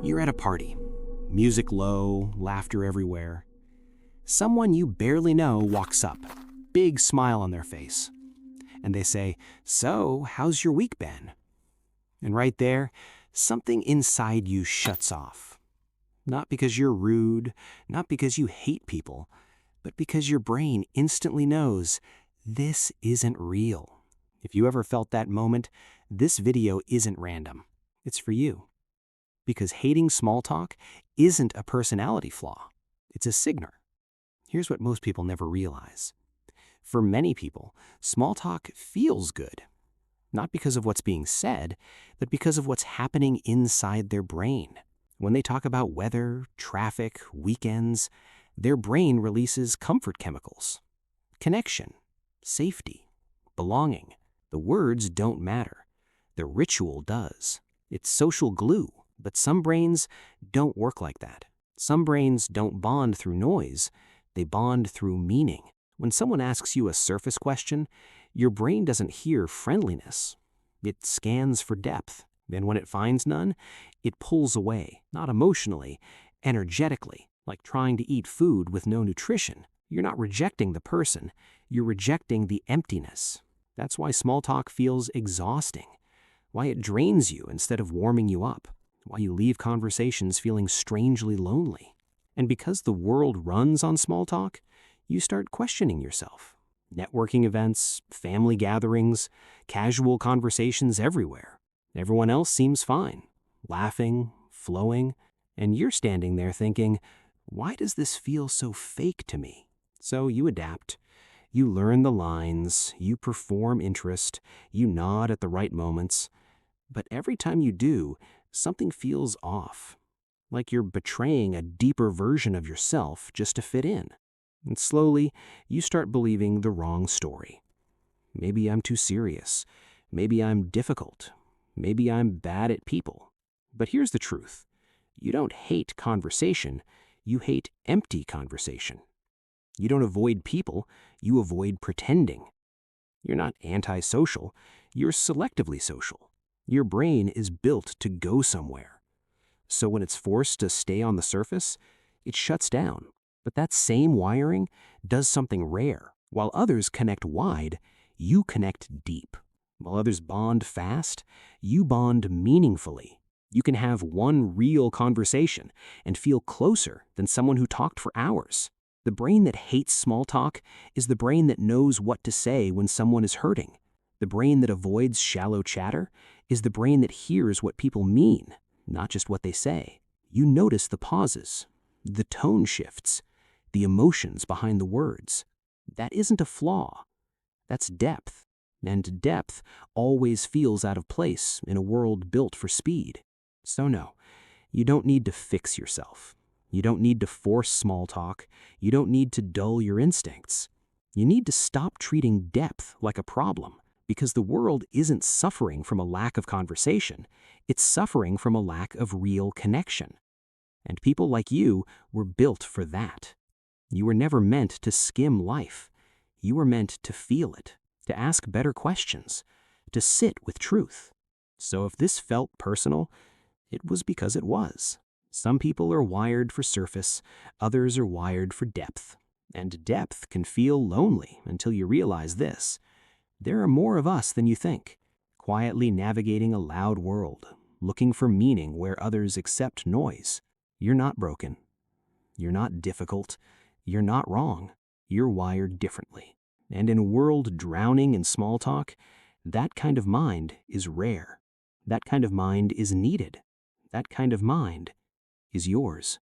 You're at a party. Music low, laughter everywhere. Someone you barely know walks up, big smile on their face. And they say, "So, how's your week been?" And right there, something inside you shuts off. Not because you're rude, not because you hate people, but because your brain instantly knows this isn't real. If you ever felt that moment, this video isn't random. It's for you. Because hating small talk isn't a personality flaw. It's a signal. Here's what most people never realize. For many people, small talk feels good. Not because of what's being said, but because of what's happening inside their brain. When they talk about weather, traffic, weekends, their brain releases comfort chemicals. Connection, safety, belonging. The words don't matter. The ritual does. It's social glue, but some brains don't work like that. Some brains don't bond through noise. They bond through meaning. When someone asks you a surface question, your brain doesn't hear friendliness. It scans for depth, and when it finds none, it pulls away, not emotionally, energetically, like trying to eat food with no nutrition. You're not rejecting the person, you're rejecting the emptiness. That's why small talk feels exhausting, why it drains you instead of warming you up, why you leave conversations feeling strangely lonely. And because the world runs on small talk, you start questioning yourself. Networking events, family gatherings, casual conversations everywhere. Everyone else seems fine, laughing, flowing, and you're standing there thinking, why does this feel so fake to me? So you adapt. You learn the lines, you perform interest, you nod at the right moments. But every time you do, something feels off. Like you're betraying a deeper version of yourself just to fit in. And slowly, you start believing the wrong story. Maybe I'm too serious. Maybe I'm difficult. Maybe I'm bad at people. But here's the truth. You don't hate conversation. You hate empty conversation. You don't avoid people. You avoid pretending. You're not antisocial. You're selectively social. Your brain is built to go somewhere. So when it's forced to stay on the surface, it shuts down. But that same wiring does something rare. While others connect wide, you connect deep. While others bond fast, you bond meaningfully. You can have one real conversation and feel closer than someone who talked for hours. The brain that hates small talk is the brain that knows what to say when someone is hurting. The brain that avoids shallow chatter is the brain that hears what people mean, not just what they say. You notice the pauses, the tone shifts, the emotions behind the words. That isn't a flaw. That's depth. And depth always feels out of place in a world built for speed. So no, you don't need to fix yourself. You don't need to force small talk. You don't need to dull your instincts. You need to stop treating depth like a problem, because the world isn't suffering from a lack of conversation. It's suffering from a lack of real connection. And people like you were built for that. You were never meant to skim life. You were meant to feel it, to ask better questions, to sit with truth. So if this felt personal, it was because it was. Some people are wired for surface, others are wired for depth. And depth can feel lonely until you realize this. There are more of us than you think, quietly navigating a loud world, looking for meaning where others accept noise. You're not broken. You're not difficult. You're not wrong. You're wired differently. And in a world drowning in small talk, that kind of mind is rare. That kind of mind is needed. That kind of mind is yours.